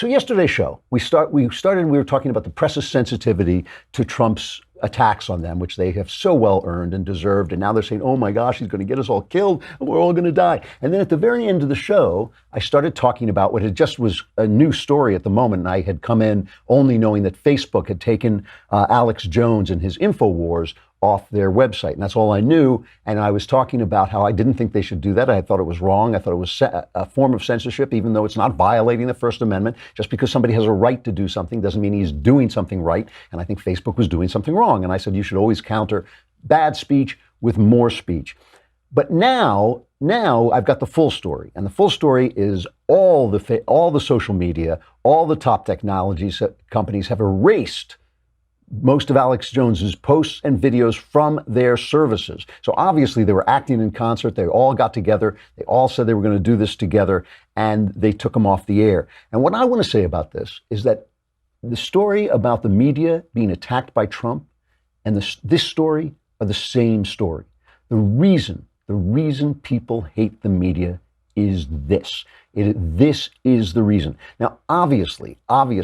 So yesterday's show, we were talking about the press's sensitivity to Trump's attacks on them, which they have so well earned and deserved. And now they're saying, oh my gosh, he's going to get us all killed and we're all going to die. And then at the very end of the show, I started talking about what it just was a new story at the moment. And I had come in only knowing that Facebook had taken Alex Jones and his InfoWars off their website. And that's all I knew. And I was talking about how I didn't think they should do that. I thought it was wrong. I thought it was a form of censorship, even though it's not violating the First Amendment. Just because somebody has a right to do something doesn't mean he's doing something right. And I think Facebook was doing something wrong. And I said, you should always counter bad speech with more speech. But now I've got the full story. And the full story is all the social media, all the top technology companies have erased most of Alex Jones's posts and videos from their services. So obviously they were acting in concert. They all got together. They all said they were going to do this together, and they took them off the air. And what I want to say about this is that the story about the media being attacked by Trump and this story are the same story. The reason people hate the media is this. This is the reason. Now, obviously, I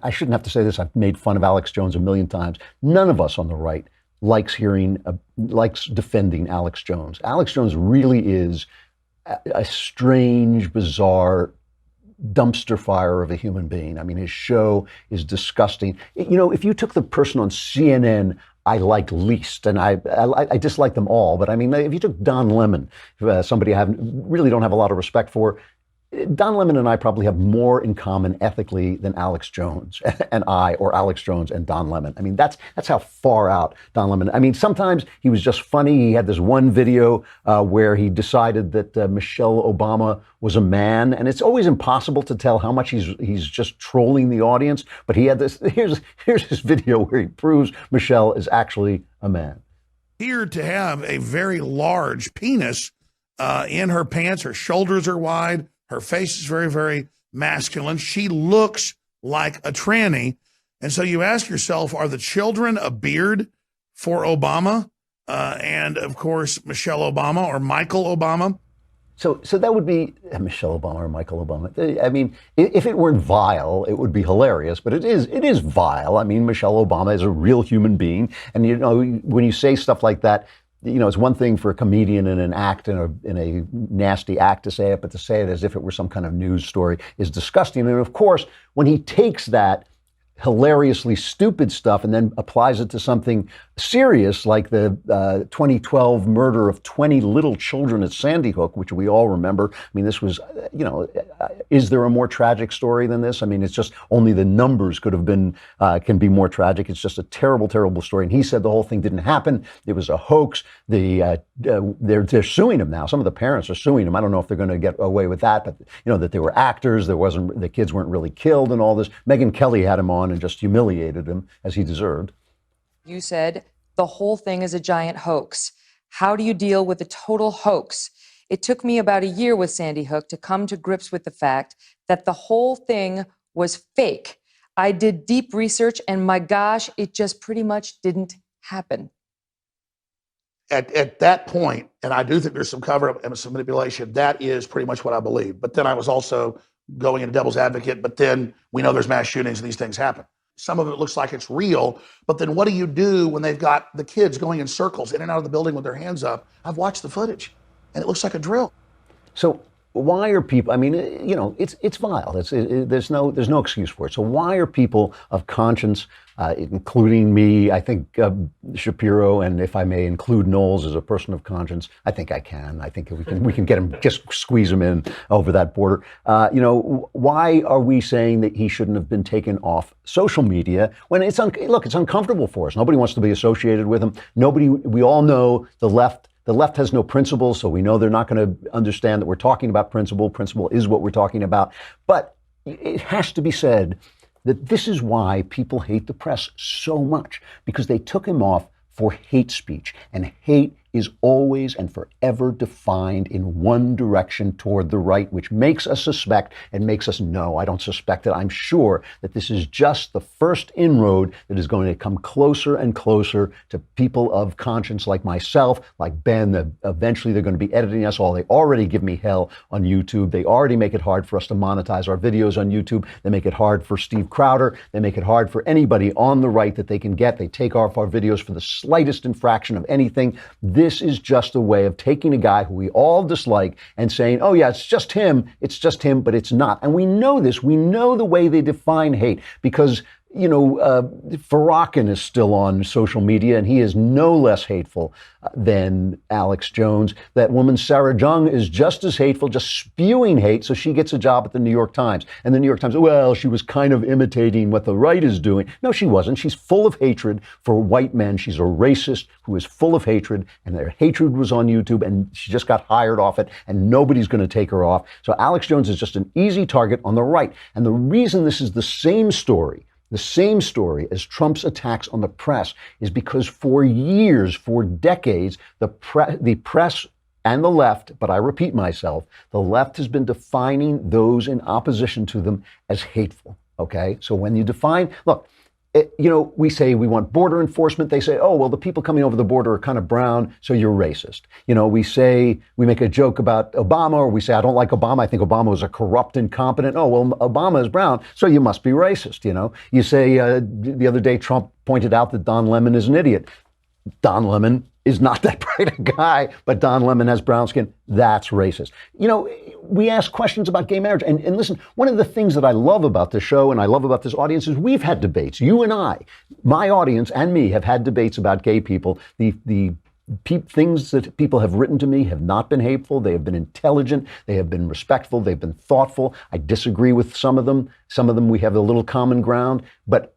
shouldn't have to say this. I've made fun of Alex Jones a million times. None of us on the right likes defending Alex Jones. Alex Jones really is a strange, bizarre dumpster fire of a human being. I mean, his show is disgusting. If you took the person on CNN I like least, and I dislike them all, but I mean, if you took Don Lemon, somebody I really don't have a lot of respect for, Don Lemon and I probably have more in common ethically than Alex Jones and or Alex Jones and Don Lemon. I mean, that's how far out Don Lemon. I mean, sometimes he was just funny. He had this one video where he decided that Michelle Obama was a man, and it's always impossible to tell how much he's just trolling the audience. But he had this. Here's this video where he proves Michelle is actually a man. Appeared to have a very large penis in her pants. Her shoulders are wide. Her face is very, very masculine. She looks like a tranny. And so you ask yourself, are the children a beard for Obama? And, of course, Michelle Obama or Michael Obama? So that would be Michelle Obama or Michael Obama. I mean, if it weren't vile, it would be hilarious. But it is vile. I mean, Michelle Obama is a real human being. And, when you say stuff like that, it's one thing for a comedian in an act, in a nasty act to say it, but to say it as if it were some kind of news story is disgusting. And of course, when he takes that hilariously stupid stuff and then applies it to something serious like the 2012 murder of 20 little children at Sandy Hook, which we all remember. I mean, this was, is there a more tragic story than this? I mean, it's just only the numbers can be more tragic. It's just a terrible, terrible story. And he said the whole thing didn't happen. It was a hoax. They're suing him now. Some of the parents are suing him. I don't know if they're going to get away with that, but that they were actors. The kids weren't really killed and all this. Megyn Kelly had him on and just humiliated him as he deserved. You said the whole thing is a giant hoax. How do you deal with a total hoax? It took me about a year with Sandy Hook to come to grips with the fact that the whole thing was fake. I did deep research and my gosh, it just pretty much didn't happen. At that point, and I do think there's some cover-up and some manipulation, that is pretty much what I believe. But then I was also going into devil's advocate, but then we know there's mass shootings and these things happen. Some of it looks like it's real, but then what do you do when they've got the kids going in circles in and out of the building with their hands up? I've watched the footage, and it looks like a drill. So why are people, I mean, it's vile. There's no excuse for it. So why are people of conscience, including me, I think Shapiro, and if I may include Knowles as a person of conscience, I think I can. I think we can get him, just squeeze him in over that border. Why are we saying that he shouldn't have been taken off social media when it's uncomfortable for us? Nobody wants to be associated with him. We all know the left has no principles, so we know they're not going to understand that we're talking about principle. Principle is what we're talking about. But it has to be said that this is why people hate the press so much, because they took him off for hate speech. And hate is always and forever defined in one direction toward the right, which makes us suspect and makes us know. I don't suspect it. I'm sure that this is just the first inroad that is going to come closer and closer to people of conscience like myself, like Ben, that eventually they're going to be editing us all. They already give me hell on YouTube. They already make it hard for us to monetize our videos on YouTube. They make it hard for Steve Crowder. They make it hard for anybody on the right that they can get. They take off our videos for the slightest infraction of anything. This is just a way of taking a guy who we all dislike and saying, oh yeah, it's just him, but it's not. And we know this. We know the way they define hate because Farrakhan is still on social media, and he is no less hateful than Alex Jones. That woman, Sarah Jung, is just as hateful, just spewing hate, so she gets a job at the New York Times. And the New York Times, well, she was kind of imitating what the right is doing. No, she wasn't. She's full of hatred for white men. She's a racist who is full of hatred, and their hatred was on YouTube, and she just got hired off it, and nobody's going to take her off. So Alex Jones is just an easy target on the right. And the reason this is the same story as Trump's attacks on the press is because for years, for decades, the press and the left, but I repeat myself, the left has been defining those in opposition to them as hateful, okay? So when you define, look, we say we want border enforcement. They say, oh, well, the people coming over the border are kind of brown, so you're racist. We make a joke about Obama, or we say, I don't like Obama. I think Obama was a corrupt, incompetent. Oh, well, Obama is brown, so you must be racist. You say the other day, Trump pointed out that Don Lemon is an idiot. Don Lemon is not that bright a guy, but Don Lemon has brown skin. That's racist. We ask questions about gay marriage. And listen, one of the things that I love about this show and I love about this audience is we've had debates. You and I, my audience and me, have had debates about gay people. The things that people have written to me have not been hateful. They have been intelligent. They have been respectful. They've been thoughtful. I disagree with some of them. Some of them we have a little common ground. But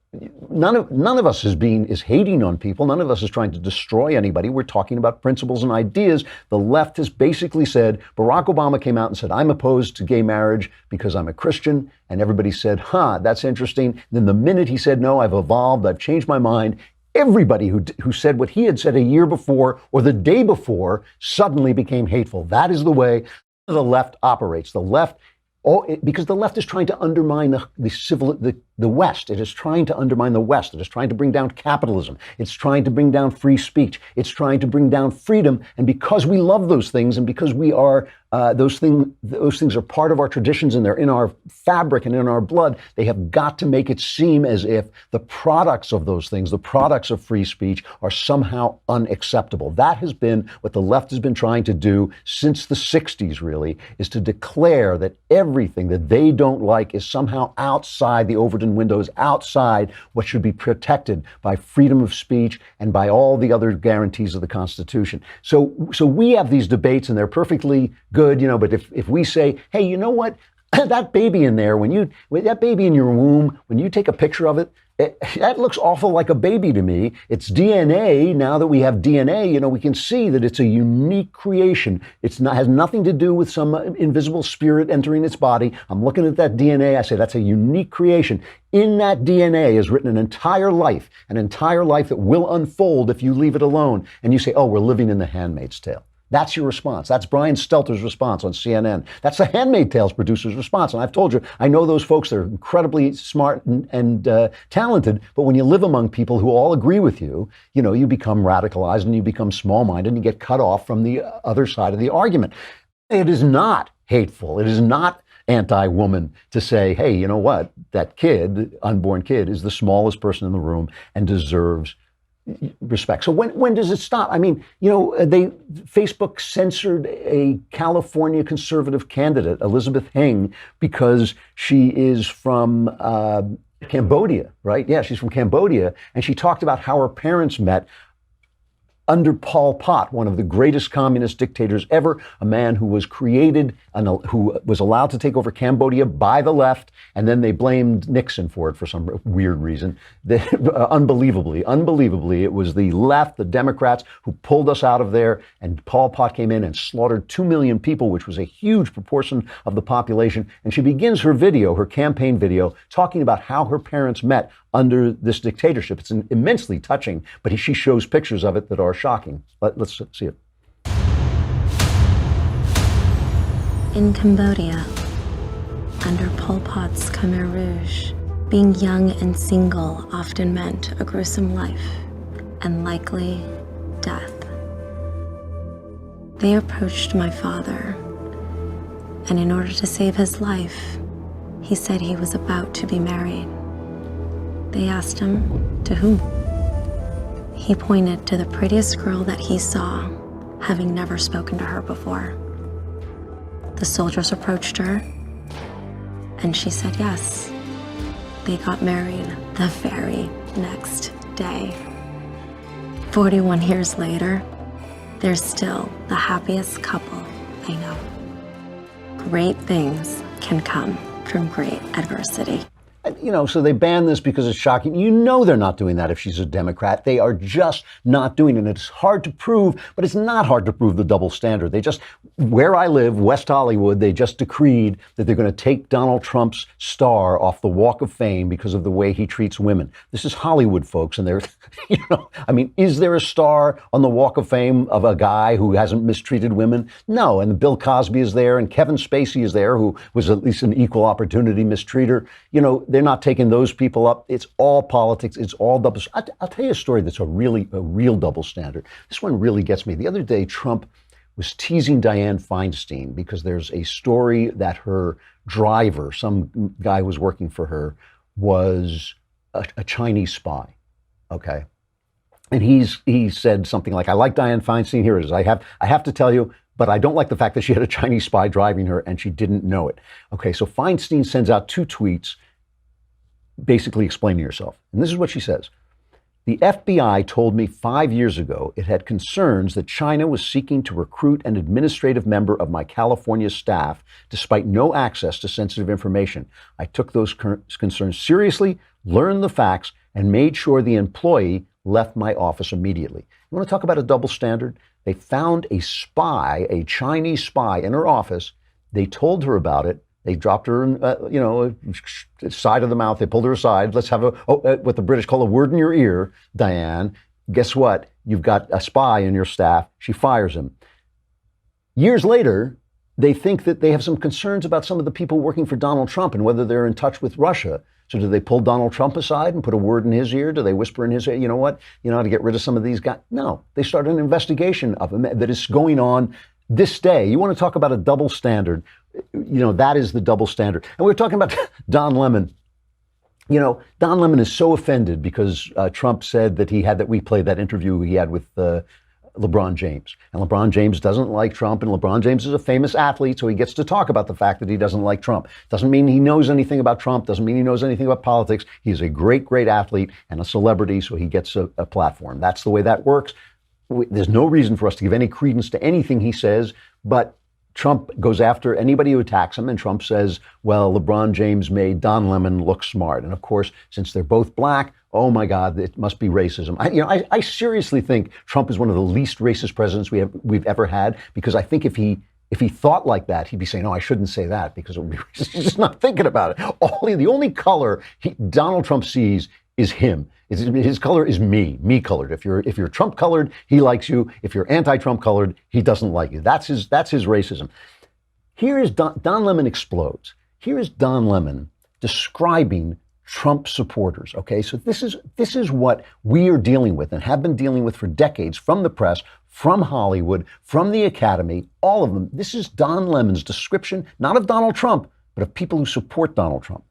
none of us is hating on people. None of us is trying to destroy anybody. We're talking about principles and ideas. The left has basically said, Barack Obama came out and said, I'm opposed to gay marriage because I'm a Christian. And everybody said, that's interesting. And then the minute he said, no, I've evolved, I've changed my mind, everybody who said what he had said a year before or the day before suddenly became hateful. That is the way the left operates. The left, because the left is trying to undermine the West. It is trying to undermine the West. It is trying to bring down capitalism. It's trying to bring down free speech. It's trying to bring down freedom. And because we love those things, and because we are those things are part of our traditions, and they're in our fabric and in our blood, they have got to make it seem as if the products of those things, the products of free speech, are somehow unacceptable. That has been what the left has been trying to do since the 60s, really, is to declare that everything that they don't like is somehow outside the Overton windows, outside what should be protected by freedom of speech and by all the other guarantees of the Constitution. So we have these debates, and they're perfectly good, but if we say, hey, you know what, that baby in there, that baby in your womb, when you take a picture of it, that looks awful like a baby to me. It's DNA. Now that we have DNA, we can see that it's a unique creation. Has nothing to do with some invisible spirit entering its body. I'm looking at that DNA. I say that's a unique creation. In that DNA is written an entire life that will unfold if you leave it alone. And you say, oh, we're living in The Handmaid's Tale. That's your response. That's Brian Stelter's response on CNN. That's the Handmaid's Tale's producer's response. And I've told you, I know those folks. They're incredibly smart and talented. But when you live among people who all agree with you, you become radicalized and you become small-minded and you get cut off from the other side of the argument. It is not hateful. It is not anti-woman to say, hey, you know what? That kid, unborn kid, is the smallest person in the room and deserves respect. So when does it stop? I mean, Facebook censored a California conservative candidate, Elizabeth Heng, because she is from Cambodia, right? Yeah, she's from Cambodia. And she talked about how her parents met under Pol Pot, one of the greatest communist dictators ever, a man who was created and who was allowed to take over Cambodia by the left, and then they blamed Nixon for it for some weird reason. Unbelievably, it was the left, the Democrats, who pulled us out of there, and Pol Pot came in and slaughtered 2 million people, which was a huge proportion of the population. And she begins her video, her campaign video, talking about how her parents met under this dictatorship. It's immensely touching, but she shows pictures of it that are shocking. Let's see it. In Cambodia, under Pol Pot's Khmer Rouge, being young and single often meant a gruesome life and likely death. They approached my father, and in order to save his life, he said he was about to be married. They asked him to whom? He pointed to the prettiest girl that he saw, having never spoken to her before. The soldiers approached her, and she said yes. They got married the very next day. 41 years later, they're still the happiest couple I know. Great things can come from great adversity. You know, so they ban this because it's shocking. You know they're not doing that if she's a Democrat. They are just not doing it. It's hard to prove, but it's not hard to prove the double standard. They just, where I live, West Hollywood, they just decreed that they're going to take Donald Trump's star off the Walk of Fame because of the way he treats women. This is Hollywood, folks, and they're, you know, I mean, is there a star on the Walk of Fame of a guy who hasn't mistreated women? No, and Bill Cosby is there, and Kevin Spacey is there, who was at least an equal opportunity mistreater. You know, they're not taking those people up. It's all politics. It's all double. I'll tell you a story that's a real double standard. This one really gets me. The other day, Trump was teasing Dianne Feinstein because there's a story that her driver, some guy who was working for her, was a Chinese spy. Okay. And he said something like, I like Dianne Feinstein. Here it is. I have to tell you, but I don't like the fact that she had a Chinese spy driving her and she didn't know it. Okay. So Feinstein sends out 2 tweets basically explaining herself. And this is what she says. The FBI told me 5 years ago it had concerns that China was seeking to recruit an administrative member of my California staff despite no access to sensitive information. I took those concerns seriously, learned the facts, and made sure the employee left my office immediately. You want to talk about a double standard? They found a spy, a Chinese spy in her office. They told her about it. They dropped her, side of the mouth. They pulled her aside. Let's have what the British call a word in your ear, Dianne. Guess what? You've got a spy in your staff. She fires him. Years later, they think that they have some concerns about some of the people working for Donald Trump and whether they're in touch with Russia. So do they pull Donald Trump aside and put a word in his ear? Do they whisper in his ear, you know what? You know how to get rid of some of these guys? No, they start an investigation of him that is going on this day. You want to talk about a double standard? You know, that is the double standard. And we're talking about Don Lemon. You know, Don Lemon is so offended because Trump said that we played that interview he had with LeBron James. And LeBron James doesn't like Trump, and LeBron James is a famous athlete, so he gets to talk about the fact that he doesn't like Trump. Doesn't mean he knows anything about Trump, doesn't mean he knows anything about politics. He's a great athlete and a celebrity, so he gets a platform. That's the way that works. There's no reason for us to give any credence to anything he says, but Trump goes after anybody who attacks him, and Trump says, well, LeBron James made Don Lemon look smart. And of course, since they're both black, oh my God, it must be racism. I seriously think Trump is one of the least racist presidents we've ever had, because I think if he thought like that, he'd be saying, "No, I shouldn't say that because it would be racist." He's just not thinking about it. The only color Donald Trump sees is him. His color is me colored. If you're Trump colored, he likes you. If you're anti-Trump colored, he doesn't like you. That's his racism. Here is Don Lemon explodes. Here is Don Lemon describing Trump supporters. Okay, so this is what we are dealing with and have been dealing with for decades, from the press, from Hollywood, from the Academy, all of them. This is Don Lemon's description, not of Donald Trump, but of people who support Donald Trump.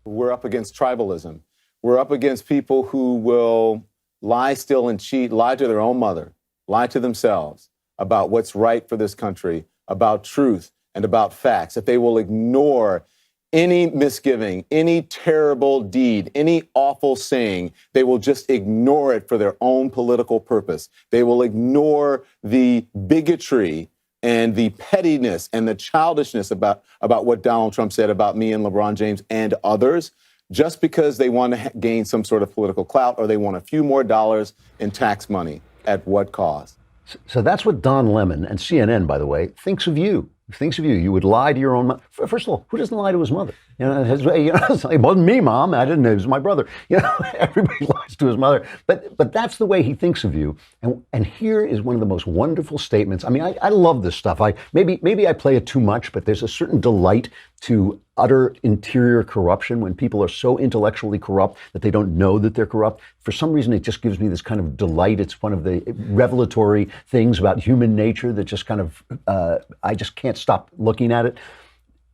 We're up against tribalism. We're up against people who will lie, steal, and cheat, lie to their own mother, lie to themselves about what's right for this country, about truth, and about facts. That they will ignore any misgiving, any terrible deed, any awful saying. They will just ignore it for their own political purpose. They will ignore the bigotry and the pettiness and the childishness about what Donald Trump said about me and LeBron James and others, just because they want to gain some sort of political clout or they want a few more dollars in tax money. At what cost? So that's what Don Lemon, and CNN, by the way, thinks of you. thinks of you, you would lie to your own mother. First of all, who doesn't lie to his mother? It's like, it wasn't me, Mom. I didn't know. It was my brother. Everybody lies to his mother. But that's the way he thinks of you. And here is one of the most wonderful statements. I mean, I love this stuff. Maybe I play it too much, but there's a certain delight to utter interior corruption when people are so intellectually corrupt that they don't know that they're corrupt. For some reason, it just gives me this kind of delight. It's one of the revelatory things about human nature that just kind of, I just can't stop looking at it.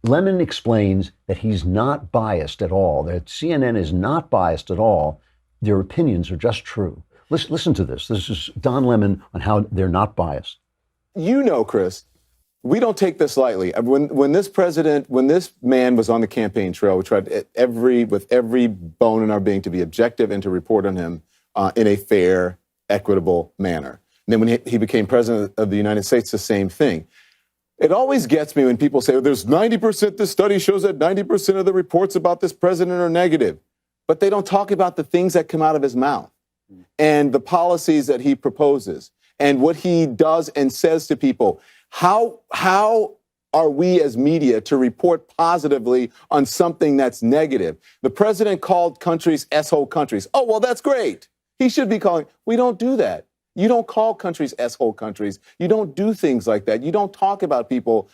Lemon explains that he's not biased at all, that CNN is not biased at all. Their opinions are just true. Listen to this. This is Don Lemon on how they're not biased. Chris, we don't take this lightly. When this man was on the campaign trail, we tried with every bone in our being to be objective and to report on him in a fair, equitable manner. And then when he became president of the United States, the same thing. It always gets me when people say, there's 90%, this study shows that 90% of the reports about this president are negative. But they don't talk about the things that come out of his mouth and the policies that he proposes and what he does and says to people. How are we as media to report positively on something that's negative? The president called countries S-hole countries. Oh, well, that's great. He should be calling. We don't do that. You don't call countries S-hole countries. You don't do things like that. You don't talk about people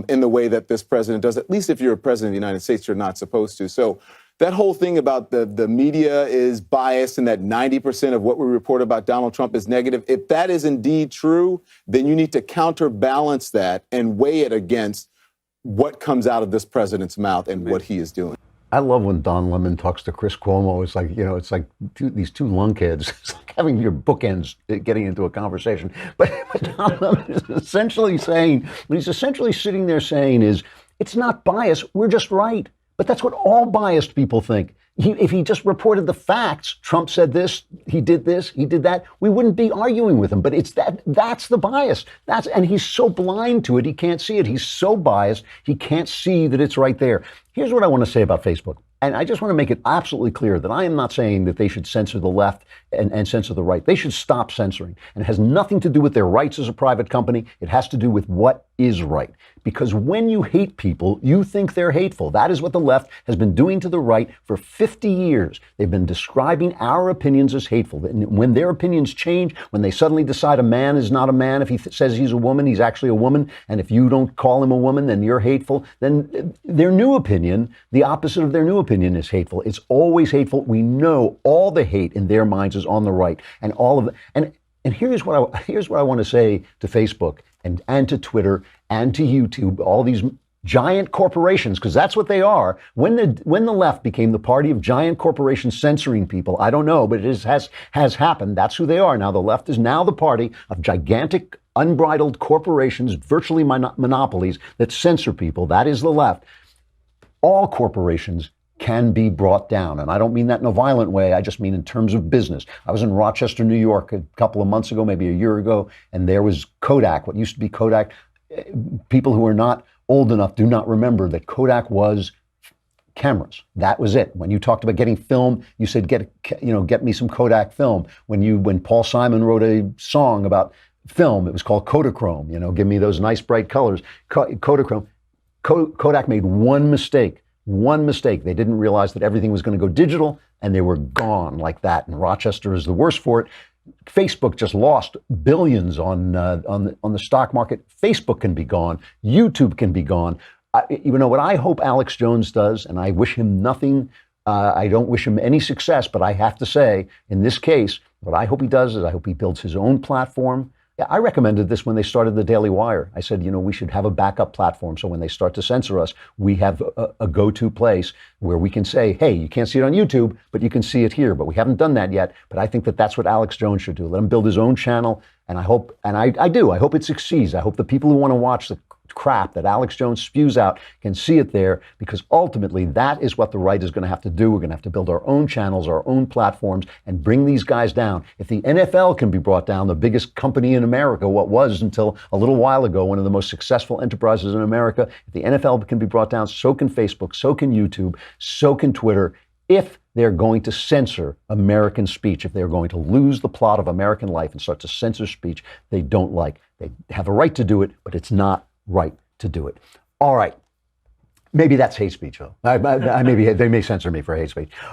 in the way that this president does. At least if you're a president of the United States, you're not supposed to. So that whole thing about the media is biased and that 90% of what we report about Donald Trump is negative, if that is indeed true, then you need to counterbalance that and weigh it against what comes out of this president's mouth and what he is doing. I love when Don Lemon talks to Chris Cuomo. It's like, it's like these two lunkheads. It's like having your bookends getting into a conversation. But Don Lemon is essentially saying, what he's essentially sitting there saying is, it's not bias, we're just right. But that's what all biased people think. If he just reported the facts, Trump said this, he did that, we wouldn't be arguing with him. But it's that's the bias. And he's so blind to it, he can't see it. He's so biased, he can't see that it's right there. Here's what I want to say about Facebook. And I just want to make it absolutely clear that I am not saying that they should censor the left and censor the right. They should stop censoring. And it has nothing to do with their rights as a private company. It has to do with what is right. Because when you hate people, you think they're hateful. That is what the left has been doing to the right for 50 years. They've been describing our opinions as hateful. And when their opinions change, when they suddenly decide a man is not a man, if he says he's a woman, he's actually a woman. And if you don't call him a woman, then you're hateful. Then their new opinion, the opposite of their new opinion, is hateful. It's always hateful. We know all the hate in their minds is on the right, and all of it. And here's what I want to say to Facebook and to Twitter and to YouTube, all these giant corporations, because that's what they are. When the left became the party of giant corporations censoring people, I don't know, but it has happened. That's who they are now. The left is now the party of gigantic, unbridled corporations, virtually monopolies that censor people. That is the left. All corporations can be brought down. And I don't mean that in a violent way. I just mean in terms of business. I was in Rochester, New York a couple of months ago, maybe a year ago, and there was Kodak, what used to be Kodak. People who are not old enough do not remember that Kodak was cameras. That was it. When you talked about getting film, you said, get me some Kodak film. When Paul Simon wrote a song about film, it was called Kodachrome. Give me those nice bright colors. Kodachrome. Kodak made one mistake. They didn't realize that everything was going to go digital, and they were gone like that. And Rochester is the worst for it. Facebook just lost billions on the stock market. Facebook can be gone. YouTube can be gone. What I hope Alex Jones does, and I wish him nothing. I don't wish him any success, but I have to say, in this case, what I hope he does is I hope he builds his own platform. I recommended this when they started the Daily Wire. I said, we should have a backup platform. So when they start to censor us, we have a go-to place where we can say, hey, you can't see it on YouTube, but you can see it here. But we haven't done that yet. But I think that that's what Alex Jones should do. Let him build his own channel. And I hope, and I do, I hope it succeeds. I hope the people who want to watch the crap that Alex Jones spews out can see it there, because ultimately that is what the right is going to have to do. We're going to have to build our own channels, our own platforms, and bring these guys down. If the NFL can be brought down, the biggest company in America, what was until a little while ago one of the most successful enterprises in America, if the NFL can be brought down, so can Facebook, so can YouTube, so can Twitter. If they're going to censor American speech, if they're going to lose the plot of American life and start to censor speech they don't like, they have a right to do it, but it's not right. to do it. All right. Maybe that's hate speech, though. Maybe they may censor me for hate speech.